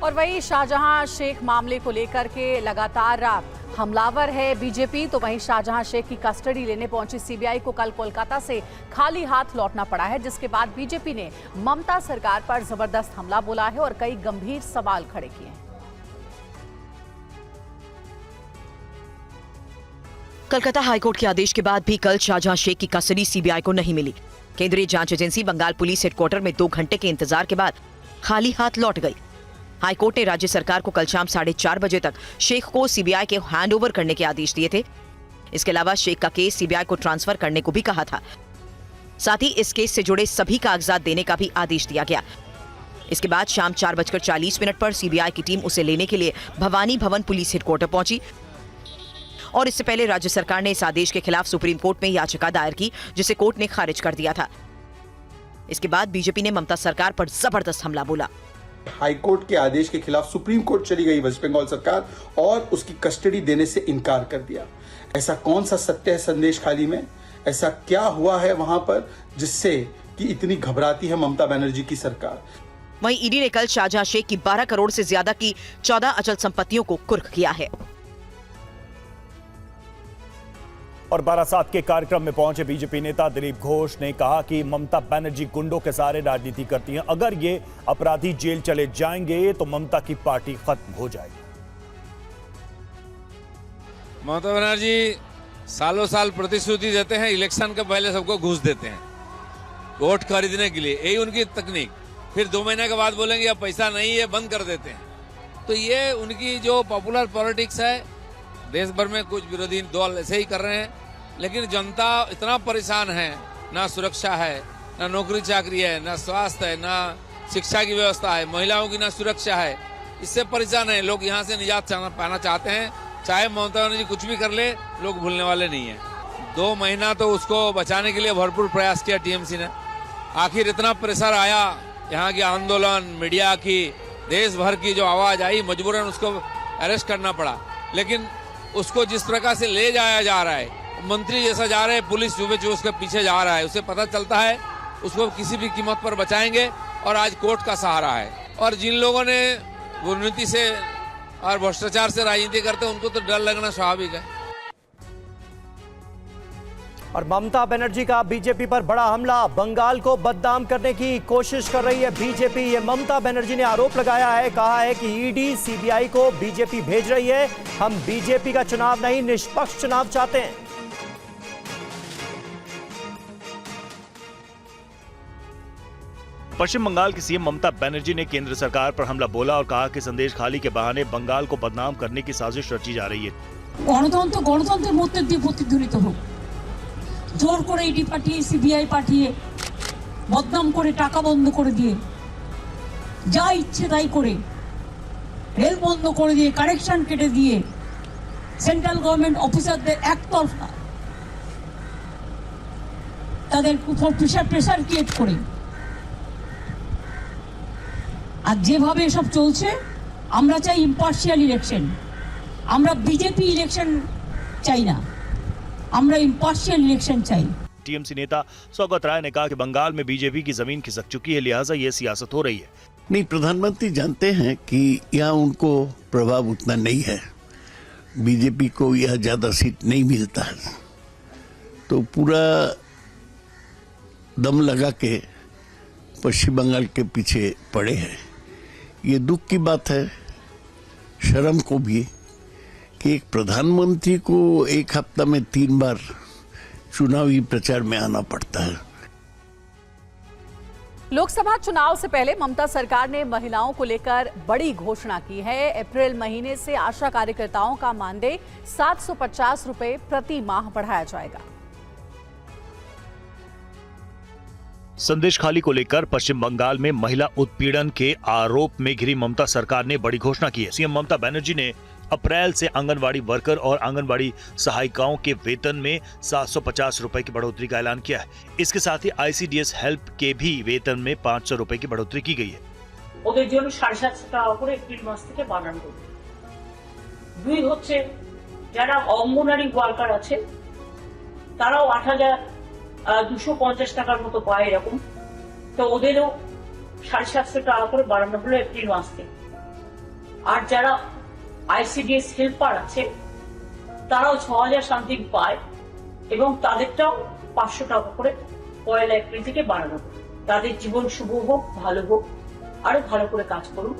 और वहीं शाहजहां शेख मामले को लेकर के लगातार हमलावर है बीजेपी, तो वहीं शाहजहां शेख की कस्टडी लेने पहुंची सीबीआई को कल कोलकाता से खाली हाथ लौटना पड़ा है, जिसके बाद बीजेपी ने ममता सरकार पर जबरदस्त हमला बोला है और कई गंभीर सवाल खड़े किए हैं। कलकत्ता हाईकोर्ट के आदेश के बाद भी कल शाहजहां शेख की कस्टडी सीबीआई को नहीं मिली। केंद्रीय जांच एजेंसी बंगाल पुलिस हेडक्वार्टर में 2 घंटे के इंतजार के बाद खाली हाथ लौट गई। हाईकोर्ट ने राज्य सरकार को कल शाम 4:30 बजे तक शेख को सीबीआई के हैंडओवर करने के आदेश दिए थे। इसके अलावा शेख का केस सीबीआई को ट्रांसफर करने को भी कहा था। साथ ही इस केस से जुड़े सभी कागजात देने का भी आदेश दिया गया। इसके बाद शाम 4:40 पर सीबीआई की टीम उसे लेने के लिए भवानी भवन पुलिस हेडक्वार्टर पहुंची और इससे पहले राज्य सरकार ने इस आदेश के खिलाफ सुप्रीम कोर्ट में याचिका दायर की, जिसे कोर्ट ने खारिज कर दिया था। इसके बाद बीजेपी ने ममता सरकार पर जबरदस्त हमला बोला। हाईकोर्ट के आदेश के खिलाफ सुप्रीम कोर्ट चली गई वेस्ट बंगाल सरकार और उसकी कस्टडी देने से इनकार कर दिया। ऐसा कौन सा सत्य है संदेश खाली में? ऐसा क्या हुआ है वहां पर जिससे कि इतनी घबराती है ममता बनर्जी की सरकार? वहीं ईडी ने कल शाहजहां शेख की 12 करोड़ से ज्यादा की 14 अचल संपत्तियों को कुर्क किया है। और बारासात के कार्यक्रम में पहुंचे बीजेपी नेता दिलीप घोष ने कहा कि ममता बनर्जी गुंडों के सहारे राजनीति करती हैं। अगर ये अपराधी जेल चले जाएंगे तो ममता की पार्टी खत्म हो जाएगी। ममता बनर्जी सालों साल प्रतिश्रुति देते हैं, इलेक्शन के पहले सबको घूस देते हैं वोट खरीदने के लिए, यही उनकी तकनीक। फिर 2 महीने के बाद बोलेंगे अब पैसा नहीं है, बंद कर देते हैं। तो ये उनकी जो पॉपुलर पॉलिटिक्स है, देश भर में कुछ विरोधी दल ऐसे ही कर रहे हैं, लेकिन जनता इतना परेशान है, ना सुरक्षा है, ना नौकरी चाकरी है, ना स्वास्थ्य है, ना शिक्षा की व्यवस्था है, महिलाओं की ना सुरक्षा है, इससे परेशान है लोग। यहाँ से निजात पाना चाहते हैं। चाहे ममता बनर्जी कुछ भी कर ले, लोग भूलने वाले नहीं है। 2 महीना तो उसको बचाने के लिए भरपूर प्रयास किया टीएमसी ने। आखिर इतना प्रेशर आया, यहाँ की आंदोलन, मीडिया की, देश भर की जो आवाज आई, मजबूरन उसको अरेस्ट करना पड़ा। लेकिन उसको जिस प्रकार से ले जाया जा रहा है, मंत्री जैसा जा रहे हैं, पुलिस जो उसके पीछे जा रहा है, उसे पता चलता है उसको किसी भी कीमत पर बचाएंगे। और आज कोर्ट का सहारा है। और जिन लोगों ने दुर्नीति से और भ्रष्टाचार से राजनीति करते हैं, उनको तो डर लगना स्वाभाविक है। और ममता बनर्जी का बीजेपी पर बड़ा हमला, बंगाल को बदनाम करने की कोशिश कर रही है बीजेपी। ये ममता बनर्जी ने आरोप लगाया है, कहा है कि ईडी सीबीआई को बीजेपी भेज रही है। हम बीजेपी का चुनाव नहीं, निष्पक्ष चुनाव चाहते हैं। पश्चिम बंगाल की सीएम ममता बनर्जी ने केंद्र सरकार पर हमला बोला और कहा कि संदेश खाली के बहाने बंगाल को बदनाम करने की साजिश रची जा रही है। गणतंत्र गणतंत्रेर मध्य दिए प्रतिध्वनित होक, जोर करे ईडी पाठिए सीबीआई पाठिए बदनाम करे टाका बंद करे दिए जा इচ্ছে তাই করে रेल बंद করে দিয়ে কানেকশন কেটে দিয়ে সেন্ট্রাল গভর্নমেন্ট অফিসারদের একতরফা তাদের উপর প্রেসার ক্রিয়েট করে আর যেভাবে সব চলছে, আমরা চাই ইম্পার্শিয়াল ইলেকশন। আমরা বিজেপি ইলেকশন চাই না, আমরা ইম্পার্শিয়াल इलेक्शन चाहिए। टीएमसी नेता सौगत राय ने कहा कि बंगाल में बीजेपी की जमीन खिसक चुकी है, लिहाजा ये सियासत हो रही है। नहीं, प्रधानमंत्री जानते हैं कि यहाँ उनको प्रभाव उतना नहीं है, बीजेपी को यह ज्यादा सीट नहीं मिलता है, तो पूरा दम लगा के पश्चिम बंगाल के पीछे पड़े हैं। ये दुख की बात है, शर्म को भी, कि एक प्रधानमंत्री को एक हफ्ता में 3 बार चुनावी प्रचार में आना पड़ता है। लोकसभा चुनाव से पहले ममता सरकार ने महिलाओं को लेकर बड़ी घोषणा की है। अप्रैल महीने से आशा कार्यकर्ताओं का मानदेय 750 रुपए प्रति माह बढ़ाया जाएगा। संदेश खाली को लेकर पश्चिम बंगाल में महिला उत्पीड़न के आरोप में घिरी ममता सरकार ने बड़ी घोषणा की है। सीएम ममता बनर्जी ने अप्रैल से आंगनवाड़ी वर्कर और आंगनवाड़ी सहायिकाओं के वेतन में 750 रुपए की बढ़ोतरी का ऐलान किया है। इसके साथ ही आईसीडीएस हेल्प के भी वेतन में 500 रुपए की बढ़ोतरी की गई है। ওদের জন্য 750 টাকা করে এপ্রিল মাস থেকে বাড়ানো হবে। দুই হচ্ছে যারা অঙ্গনওয়াড়ি ওয়ার্কার আছে তারাও 8250 টাকার মতো পায় এরকম, তো ওদেরও 750 টাকা করে বাড়ানো হলো এপ্রিল মাস থেকে। আর যারা আইসিডিএস হেল্পার আছে তারাও ৬,০০০ সামথিং পায় এবং তাদেরটাও ৫০০ টাকা করে ১ এপ্রিল থেকে বাড়ানো হবে। তাদের জীবন শুভ হোক, ভালো হোক, আরো ভালো করে কাজ করুন।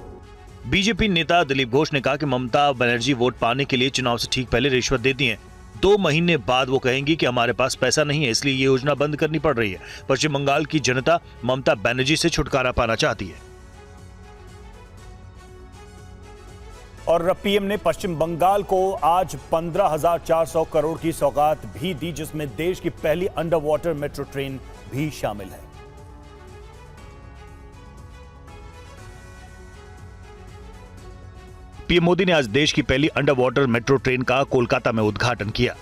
बीजेपी नेता दिलीप घोष ने कहा कि ममता बनर्जी वोट पाने के लिए चुनाव से ठीक पहले रिश्वत देती हैं। 2 महीने बाद वो कहेंगी कि हमारे पास पैसा नहीं है, इसलिए ये योजना बंद करनी पड़ रही है। पश्चिम बंगाल की जनता ममता बनर्जी से छुटकारा पाना चाहती है। और पीएम ने पश्चिम बंगाल को आज 15,400 करोड़ की सौगात भी दी, जिसमें देश की पहली अंडर वाटर मेट्रो ट्रेन भी शामिल है। पीएम मोदी ने आज देश की पहली अंडर वाटर मेट्रो ट्रेन का कोलकाता में उद्घाटन किया।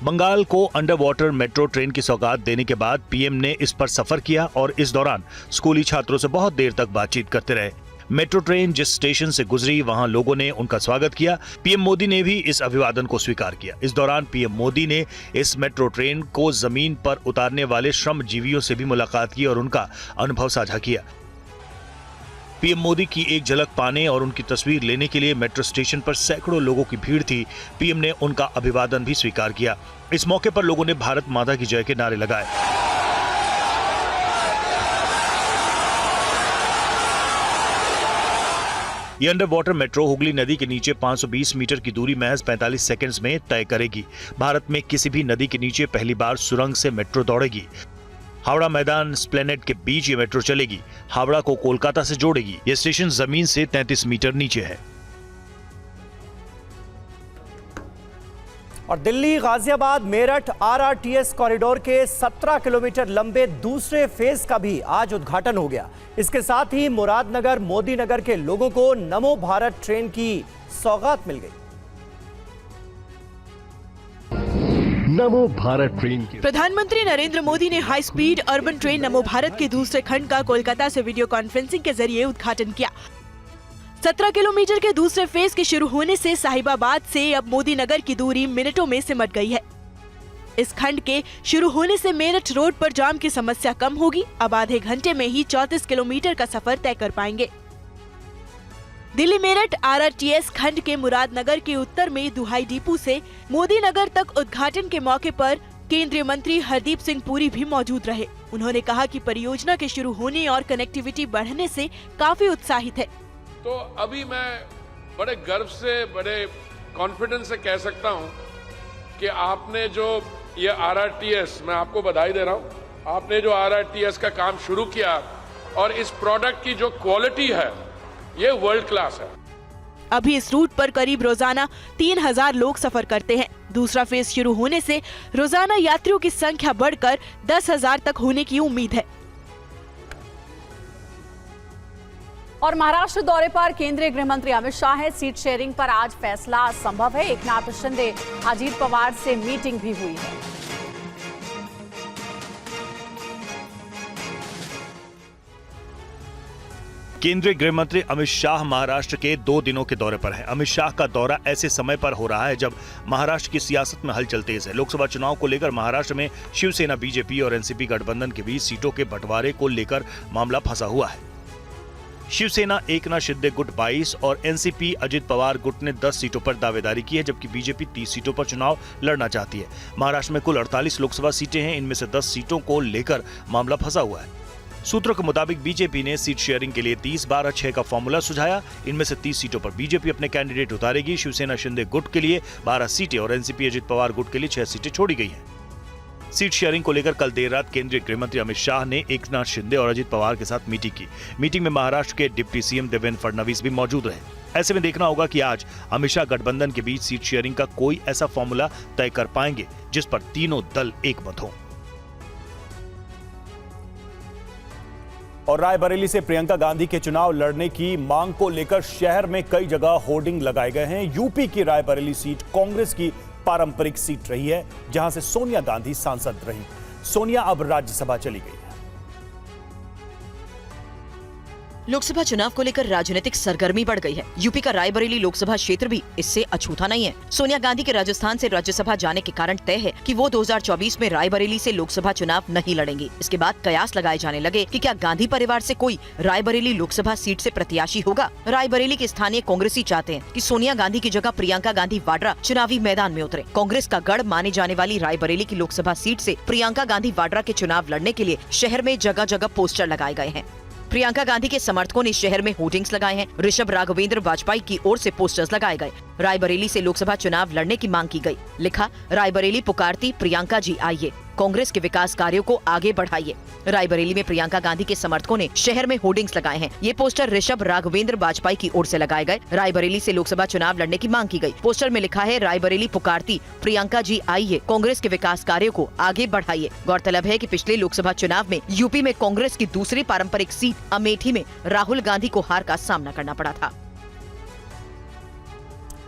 बंगाल को अंडर वाटर मेट्रो ट्रेन की सौगात देने के बाद पीएम ने इस पर सफर किया और इस दौरान स्कूली छात्रों से बहुत देर तक बातचीत करते रहे। मेट्रो ट्रेन जिस स्टेशन से गुजरी वहां लोगों ने उनका स्वागत किया। पीएम मोदी ने भी इस अभिवादन को स्वीकार किया। इस दौरान पीएम मोदी ने इस मेट्रो ट्रेन को जमीन पर उतारने वाले श्रमजीवियों से भी मुलाकात की और उनका अनुभव साझा किया। पीएम मोदी की एक झलक पाने और उनकी तस्वीर लेने के लिए मेट्रो स्टेशन पर सैकड़ों लोगों की भीड़ थी। पीएम ने उनका अभिवादन भी स्वीकार किया। इस मौके पर लोगों ने भारत माता की जय के नारे लगाए। ये अंडर वाटर मेट्रो हुगली नदी के नीचे 520 मीटर की दूरी महज 45 सेकंड्स में तय करेगी। भारत में किसी भी नदी के नीचे पहली बार सुरंग से मेट्रो दौड़ेगी। हावड़ा मैदान स्प्लेनेड के बीच ये मेट्रो चलेगी। हावड़ा को कोलकाता से जोड़ेगी। ये स्टेशन जमीन से 33 मीटर नीचे है। और दिल्ली गाजियाबाद मेरठ आरआरटीएस कॉरिडोर के 17 किलोमीटर लंबे दूसरे फेज का भी आज उद्घाटन हो गया। इसके साथ ही मुरादनगर मोदी नगर के लोगों को नमो भारत ट्रेन की सौगात मिल गई। नमो भारत ट्रेन की प्रधानमंत्री नरेंद्र मोदी ने हाई स्पीड अर्बन ट्रेन नमो भारत के दूसरे खंड का कोलकाता से वीडियो कॉन्फ्रेंसिंग के जरिए उद्घाटन किया। 17 किलोमीटर के दूसरे फेज के शुरू होने से साहिबाबाद से अब मोदी नगर की दूरी मिनटों में सिमट गई है। इस खंड के शुरू होने से मेरठ रोड पर जाम की समस्या कम होगी। अब आधे घंटे में ही 34 किलोमीटर का सफर तय कर पाएंगे। दिल्ली मेरठ आरआरटीएस खंड के मुरादनगर के उत्तर में दुहाई डिपो से मोदी नगर तक उद्घाटन के मौके पर केंद्रीय मंत्री हरदीप सिंह पुरी भी मौजूद रहे। उन्होंने कहा कि परियोजना के शुरू होने और कनेक्टिविटी बढ़ने से काफी उत्साहित है। तो अभी मैं बड़े गर्व से, बड़े कॉन्फिडेंस से कह सकता हूं कि आपने जो ये आरआरटीएस, मैं आपको बधाई दे रहा हूं, आपने जो आरआरटीएस का काम शुरू किया और इस प्रोडक्ट की जो क्वालिटी है ये वर्ल्ड क्लास है। अभी इस रूट पर करीब रोजाना 3000 लोग सफर करते हैं। दूसरा फेज शुरू होने से रोजाना यात्रियों की संख्या बढ़कर 10,000 तक होने की उम्मीद है। और महाराष्ट्र दौरे पर केंद्रीय गृह मंत्री अमित शाह है। सीट शेयरिंग पर आज फैसला संभव है। एकनाथ शिंदे, अजीत पवार से मीटिंग भी हुई है। केंद्रीय गृह मंत्री अमित शाह महाराष्ट्र के 2 दिनों के दौरे पर हैं। अमित शाह का दौरा ऐसे समय पर हो रहा है जब महाराष्ट्र की सियासत में हलचल तेज है। लोकसभा चुनाव को लेकर महाराष्ट्र में शिवसेना, बीजेपी और एनसीपी गठबंधन के बीच सीटों के बंटवारे को लेकर मामला फंसा हुआ है। शिवसेना एकनाथ शिंदे गुट 22 और एनसीपी अजित पवार गुट ने 10 सीटों पर दावेदारी की है, जबकि बीजेपी 30 सीटों पर चुनाव लड़ना चाहती है। महाराष्ट्र में कुल 48 लोकसभा सीटें हैं। इनमें से 10 सीटों को लेकर मामला फंसा हुआ है। सूत्रों के मुताबिक बीजेपी ने सीट शेयरिंग के लिए 30-12-6 का फॉर्मूला सुझाया। इनमें से 30 सीटों पर बीजेपी अपने कैंडिडेट उतारेगी। शिवसेना शिंदे गुट के लिए 12 सीटें और एनसीपी अजित पवार गुट के लिए 6 सीटें छोड़ी गई हैं। सीट शेयरिंग को लेकर कल देर रात केंद्रीय गृह मंत्री अमित शाह ने एकनाथ शिंदे और अजित पवार के साथ मीटिंग की। मीटिंग में महाराष्ट्र के डिप्टी सीएम देवेंद्र फडणवीस भी मौजूद रहे। ऐसे में देखना होगा कि आज अमित शाह गठबंधन के बीच सीट शेयरिंग का कोई ऐसा फॉर्मूला तय कर पाएंगे जिस पर तीनों दल एकमत हों। और रायबरेली से प्रियंका गांधी के चुनाव लड़ने की मांग को लेकर शहर में कई जगह होर्डिंग लगाए गए हैं। यूपी की रायबरेली सीट कांग्रेस की पारंपरिक सीट रही है, जहां से सोनिया गांधी सांसद रही। सोनिया अब राज्यसभा चली गई है। लोकसभा चुनाव को लेकर राजनीतिक सरगर्मी बढ़ गई है। यूपी का रायबरेली लोकसभा क्षेत्र भी इससे अछूता नहीं है। सोनिया गांधी के राजस्थान से राज्यसभा जाने के कारण तय है कि वो 2024 में रायबरेली से लोकसभा चुनाव नहीं लड़ेंगी। इसके बाद कयास लगाए जाने लगे कि क्या गांधी परिवार से कोई रायबरेली लोकसभा सीट से प्रत्याशी होगा। रायबरेली के स्थानीय कांग्रेसी चाहते हैं कि सोनिया गांधी की जगह प्रियंका गांधी वाड्रा चुनावी मैदान में उतरे। कांग्रेस का गढ़ माने जाने वाली रायबरेली की लोकसभा सीट से प्रियंका गांधी वाड्रा के चुनाव लड़ने के लिए शहर में जगह जगह पोस्टर लगाए गए हैं। प्रियंका गांधी के समर्थकों ने शहर में होर्डिंग्स लगाए हैं। ऋषभ राघवेंद्र वाजपेयी की ओर से पोस्टर्स लगाए गए। रायबरेली से लोकसभा चुनाव लड़ने की मांग की गई। लिखा, रायबरेली पुकारती प्रियंका जी आइए, कांग्रेस के विकास कार्यों को आगे बढ़ाइए। रायबरेली में प्रियंका गांधी के समर्थकों ने शहर में होर्डिंग्स लगाए हैं। ये पोस्टर ऋषभ राघवेंद्र वाजपेयी की ओर से लगाए गए। रायबरेली से लोकसभा चुनाव लड़ने की मांग की गई। पोस्टर में लिखा है, रायबरेली पुकारती प्रियंका जी आइए, कांग्रेस के विकास कार्यों को आगे बढ़ाइए। गौरतलब है कि पिछले लोकसभा चुनाव में यूपी में कांग्रेस की दूसरी पारंपरिक सीट अमेठी में राहुल गांधी को हार का सामना करना पड़ा था।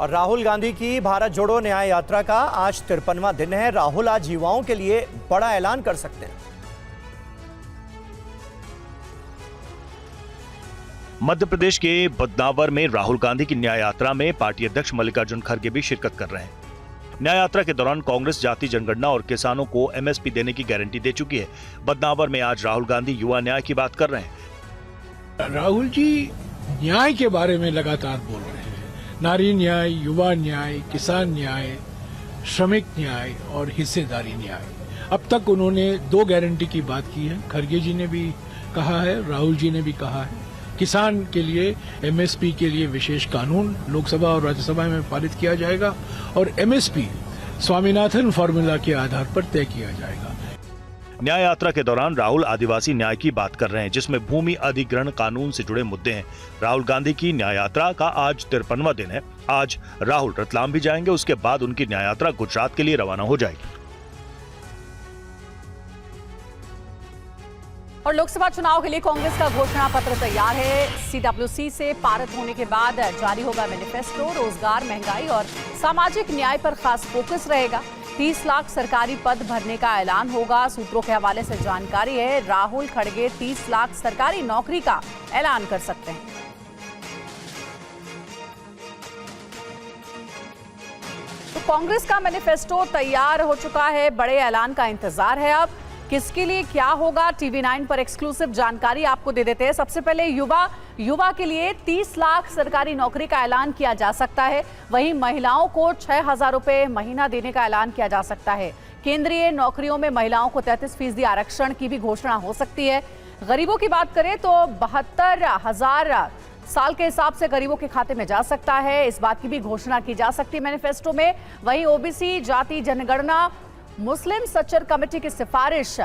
और राहुल गांधी की भारत जोड़ो न्याय यात्रा का आज 53वां दिन है। राहुल आज युवाओं के लिए बड़ा ऐलान कर सकते हैं। मध्य प्रदेश के बदनावर में राहुल गांधी की न्याय यात्रा में पार्टी अध्यक्ष मल्लिकार्जुन खड़गे भी शिरकत कर रहे हैं। न्याय यात्रा के दौरान कांग्रेस जाति जनगणना और किसानों को एमएसपी देने की गारंटी दे चुकी है। बदनावर में आज राहुल गांधी युवा न्याय की बात कर रहे हैं। राहुल जी न्याय के बारे में लगातार बोल रहे हैं। नारी न्याय, युवा न्याय, किसान न्याय, श्रमिक न्याय और हिस्सेदारी न्याय। अब तक उन्होंने 2 गारंटी की बात की है। खड़गे जी ने भी कहा है, राहुल जी ने भी कहा है। किसान के लिए एमएसपी के लिए विशेष कानून लोकसभा और राज्यसभा में पारित किया जाएगा और एमएसपी स्वामीनाथन फॉर्मूला के आधार पर तय किया जाएगा। न्याय यात्रा के दौरान राहुल आदिवासी न्याय की बात कर रहे हैं, जिसमें भूमि अधिग्रहण कानून से जुड़े मुद्दे हैं। राहुल गांधी की न्याय यात्रा का आज 53वां दिन है। आज राहुल रतलाम भी जाएंगे। उसके बाद उनकी न्याय यात्रा गुजरात के लिए रवाना हो जाएगी। और लोकसभा चुनाव के लिए कांग्रेस का घोषणा पत्र तैयार है। सीडब्ल्यूसी से पारित होने के बाद जारी होगा मैनिफेस्टो। रोजगार, महंगाई और सामाजिक न्याय पर खास फोकस रहेगा। 30 लाख सरकारी पद भरने का ऐलान होगा। सूत्रों के हवाले से जानकारी है, राहुल खड़गे 30 लाख सरकारी नौकरी का ऐलान कर सकते हैं। तो कांग्रेस का मैनिफेस्टो तैयार हो चुका है। बड़े ऐलान का इंतजार है। अब किसके लिए क्या होगा, TV9 पर एक्सक्लूसिव जानकारी आपको दे देते हैं। सबसे पहले युवा के लिए 30 लाख सरकारी नौकरी का ऐलान किया जा सकता है। वहीं महिलाओं को 6,000 रुपए महीना देने का ऐलान किया जा सकता है। केंद्रीय नौकरियों में महिलाओं को 33% आरक्षण की भी घोषणा हो सकती है। गरीबों की बात करें तो 72,000 साल के हिसाब से गरीबों के खाते में जा सकता है। इस बात की भी घोषणा की जा सकती है मैनिफेस्टो में। वहीं ओबीसी, जाति जनगणना, मुस्लिम सच्चर कमेटी की सिफारिश,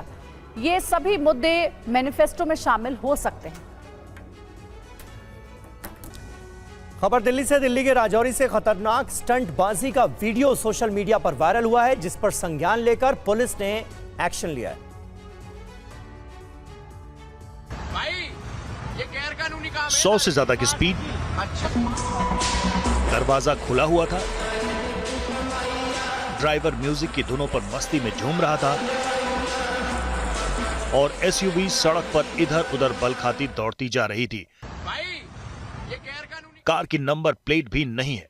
ये सभी मुद्दे मैनिफेस्टो में शामिल हो सकते हैं। खबर दिल्ली से। दिल्ली के राजौरी से खतरनाक स्टंटबाजी का वीडियो सोशल मीडिया पर वायरल हुआ है, जिस पर संज्ञान लेकर पुलिस ने एक्शन लिया है। भाई, ये गैर कानूनी काम है। 100 से ज्यादा की स्पीड, दरवाजा खुला हुआ था, ड्राइवर म्यूजिक की धुनों पर मस्ती में झूम रहा था और एसयूवी सड़क पर इधर उधर बल खाती दौड़ती जा रही थी। भाई, ये गैर कानूनी कार की नंबर प्लेट भी नहीं है।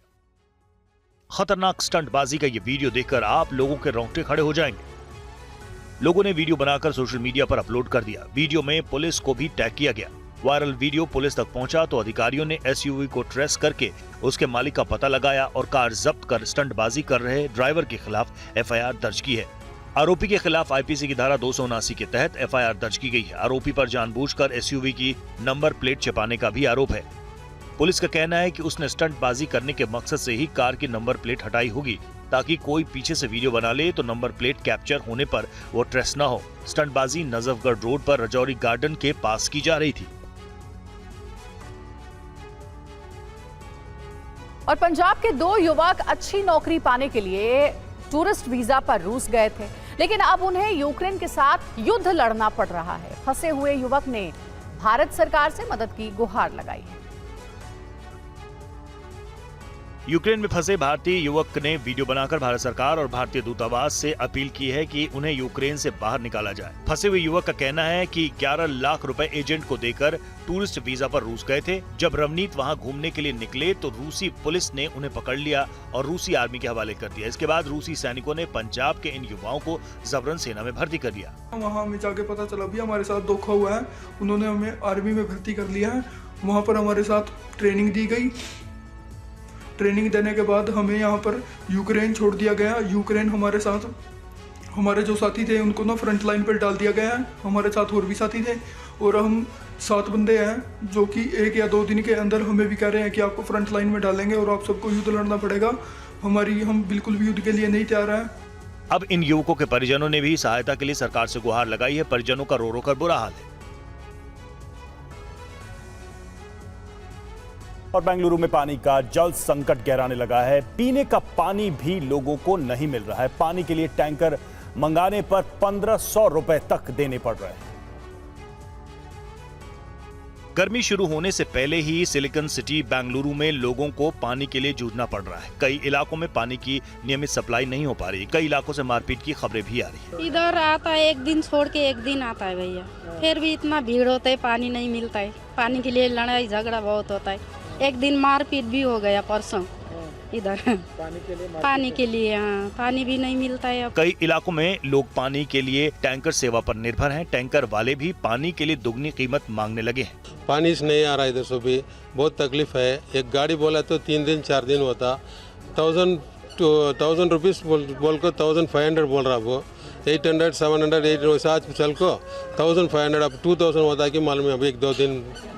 खतरनाक स्टंटबाजी का ये वीडियो देखकर आप लोगों के रोंगटे खड़े हो जाएंगे। लोगों ने वीडियो बनाकर सोशल मीडिया पर अपलोड कर दिया। वीडियो में पुलिस को भी टैग किया गया। वायरल वीडियो पुलिस तक पहुंचा तो अधिकारियों ने एसयूवी को ट्रेस करके उसके मालिक का पता लगाया और कार जब्त कर स्टंटबाजी कर रहे ड्राइवर के खिलाफ एफआईआर दर्ज की है। आरोपी के खिलाफ आईपीसी की धारा 279 के तहत एफआईआर दर्ज की गई है। आरोपी पर जानबूझकर एसयूवी की नंबर प्लेट छिपाने का भी आरोप है। पुलिस का कहना है कि उसने स्टंटबाजी करने के मकसद से ही कार की नंबर प्लेट हटाई होगी, ताकि कोई पीछे से वीडियो बना ले तो नंबर प्लेट कैप्चर होने पर वो ट्रेस न हो। स्टंटबाजी नजफगढ़ रोड पर राजौरी गार्डन के पास की जा रही थी। और पंजाब के 2 युवक अच्छी नौकरी पाने के लिए टूरिस्ट वीजा पर रूस गए थे, लेकिन अब उन्हें यूक्रेन के साथ युद्ध लड़ना पड़ रहा है। फंसे हुए युवक ने भारत सरकार से मदद की गुहार लगाई है। यूक्रेन में फंसे भारतीय युवक ने वीडियो बनाकर भारत सरकार और भारतीय दूतावास से अपील की है कि उन्हें यूक्रेन से बाहर निकाला जाए। फंसे हुए युवक का कहना है कि 11 लाख रुपए एजेंट को देकर टूरिस्ट वीजा पर रूस गए थे। जब रवनीत वहां घूमने के लिए निकले तो रूसी पुलिस ने उन्हें पकड़ लिया और रूसी आर्मी के हवाले कर दिया। इसके बाद रूसी सैनिकों ने पंजाब के इन युवाओं को जबरन सेना में भर्ती कर दिया। वहाँ हमें जाके पता चला भी हमारे साथ धोखा हुआ है, उन्होंने हमें आर्मी में भर्ती कर लिया है। वहाँ पर हमारे साथ ट्रेनिंग दी गई। ट्रेनिंग देने के बाद हमें यहाँ पर यूक्रेन छोड़ दिया गया। यूक्रेन हमारे साथ, हमारे जो साथी थे उनको ना फ्रंट लाइन पर डाल दिया गया है। हमारे साथ और भी साथी थे और हम 7 बंदे हैं जो कि 1 या 2 दिन के अंदर हमें भी कह रहे हैं कि आपको फ्रंट लाइन में डालेंगे और आप सबको युद्ध लड़ना पड़ेगा। हम बिल्कुल भी युद्ध के लिए नहीं तैयार हैं। अब इन युवकों के परिजनों ने भी सहायता के लिए सरकार से गुहार लगाई है। परिजनों का रो रो कर बुरा हाल है। और बेंगलुरु में पानी का जल संकट गहराने लगा है। पीने का पानी भी लोगों को नहीं मिल रहा है। पानी के लिए टैंकर मंगाने पर 1500 रुपए तक देने पड़ रहे हैं। गर्मी शुरू होने से पहले ही सिलिकॉन सिटी बेंगलुरु में लोगों को पानी के लिए जूझना पड़ रहा है। कई इलाकों में पानी की नियमित सप्लाई नहीं हो पा रही। कई इलाकों से मारपीट की खबरें भी आ रही है। इधर आता है 1 दिन छोड़ के 1 दिन आता है भैया, फिर भी इतना भीड़ होता है, पानी नहीं मिलता है। पानी के लिए लड़ाई झगड़ा बहुत होता है। 1 दिन मारपीट भी हो गया परसों इधर पानी के लिए। हाँ, पानी भी नहीं मिलता है। कई इलाकों में लोग पानी के लिए टैंकर सेवा पर निर्भर हैं। टैंकर वाले भी पानी के लिए दुगनी कीमत मांगने लगे हैं। पानी से नहीं आ रहा इधर से भी बहुत तकलीफ है। एक गाड़ी बोला तो 3 दिन 4 दिन होता। 1000 रुपीज बोल को 1500 बोल रहा वो 800 700 800 आज चल को 1500 अब 2000 होता है कि मालूम है। अभी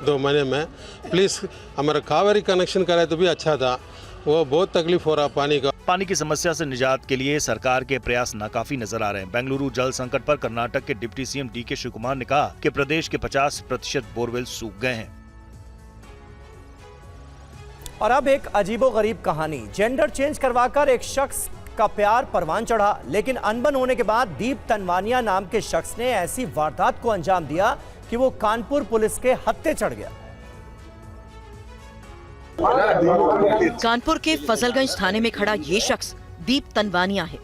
2 महीने में प्लीज हमारा कावेरी कनेक्शन कराए तो भी अच्छा था। वो बहुत तकलीफ हो रहा पानी का। पानी की समस्या से निजात के लिए सरकार के प्रयास नाकाफी नजर आ रहे हैं। बेंगलुरु जल संकट पर कर्नाटक के डिप्टी सीएम डीके शिवकुमार ने कहा कि प्रदेश के 50% बोरवेल सूख गए हैं। और अब एक अजीबोगरीब कहानी। जेंडर चेंज करवाकर एक शख्स का प्यार परवान चढ़ा, लेकिन अनबन होने के बाद दीप तनवानिया नाम के शख्स ने ऐसी वारदात को अंजाम दिया कि वो कानपुर पुलिस के हत्थे चढ़ गया। कानपुर के फजलगंज थाने में खड़ा ये शख्स दीप तनवानिया है।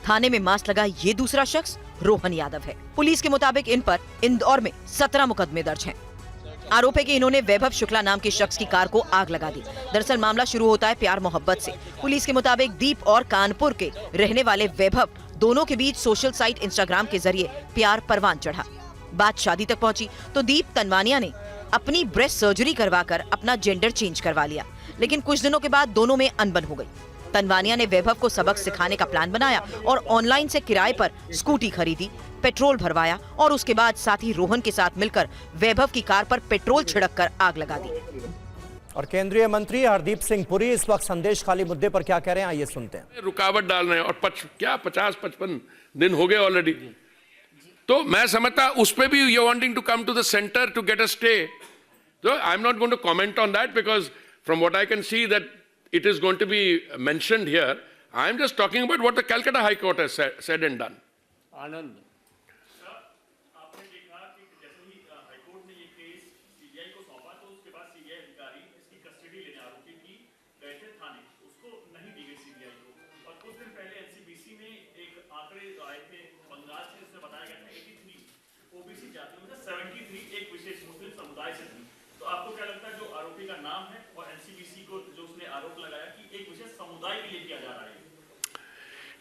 थाने में मास्क लगा ये दूसरा शख्स रोहन यादव है। पुलिस के मुताबिक इन पर इंदौर में 17 मुकदमे दर्ज हैं। आरोप है कि इन्होंने वैभव शुक्ला नाम के शख्स की कार को आग लगा दी। दरअसल मामला शुरू होता है प्यार मोहब्बत से। पुलिस के मुताबिक दीप और कानपुर के रहने वाले वैभव दोनों के बीच सोशल साइट इंस्टाग्राम के जरिए प्यार परवान चढ़ा। बात शादी तक पहुंची तो दीप तनवानिया ने अपनी ब्रेस्ट सर्जरी करवाकर अपना जेंडर चेंज करवा लिया, लेकिन कुछ दिनों के बाद दोनों में अनबन हो गई। तनवानिया ने वैभव को सबक सिखाने का प्लान बनाया और ऑनलाइन से किराए पर स्कूटी खरीदी, पेट्रोल भरवाया और उसके बाद साथी रोहन के साथ मिलकर वैभव की कार पर पेट्रोल छिड़ककर आग लगा दी। और केंद्रीय मंत्री हरदीप सिंह पुरी इस वक्त संदेश खाली मुद्दे पर क्या कह रहे हैं, आइए सुनते हैं। रुकावट डाल रहे हैं और 50-55 दिन हो गए ऑलरेडी। तो मैं समझता उस पे भी you wanting to come to the centre to get a stay. So I'm not going to comment on that because from what I can see that it is going to be mentioned here. I'm just talking about what the Calcutta High Court has said and done. Anand.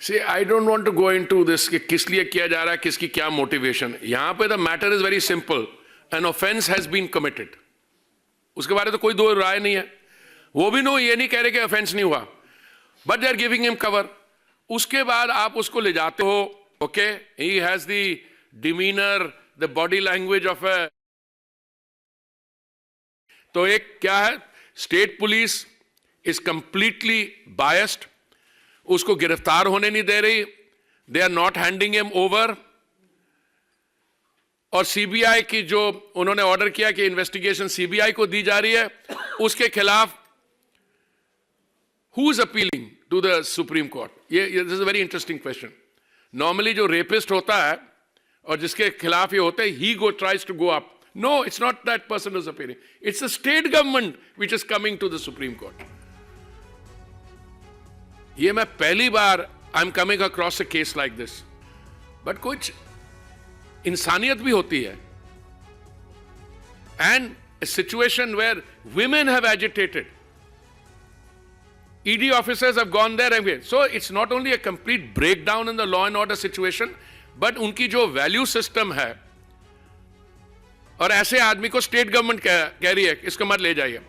See, I don't want to go into this कि किस लिए किया जा रहा है, किसकी क्या motivation. यहाँ पे the matter is very simple. An offense has been committed. उसके बारे में तो कोई दो राय नहीं है। वो भी ये नहीं कह रहे कि ऑफेंस नहीं हुआ, but they are giving him cover. उसके बाद आप उसको ले जाते हो, okay? He has the demeanor, the body language of a. तो एक क्या है, state police is completely biased. उसको गिरफ्तार होने नहीं दे रही। They are not handing him over. और सीबीआई की जो उन्होंने ऑर्डर किया कि इन्वेस्टिगेशन सीबीआई को दी जा रही है, उसके खिलाफ who is appealing to the supreme court? ये this is a very interesting question. Normally जो रेपिस्ट होता है और जिसके खिलाफ ये होता है, he tries to go up. No, it's not that person is appealing, it's the state government which is coming to the supreme court. ये मैं पहली बार I am coming across a case like this, but कुछ इंसानियत भी होती है. And a situation where women have agitated. ED officers have gone there and so it's not only a complete breakdown in the law and order situation, but उनकी जो value system है, और ऐसे आदमी को स्टेट गवर्नमेंट कह रही है इसको मत ले जाइए.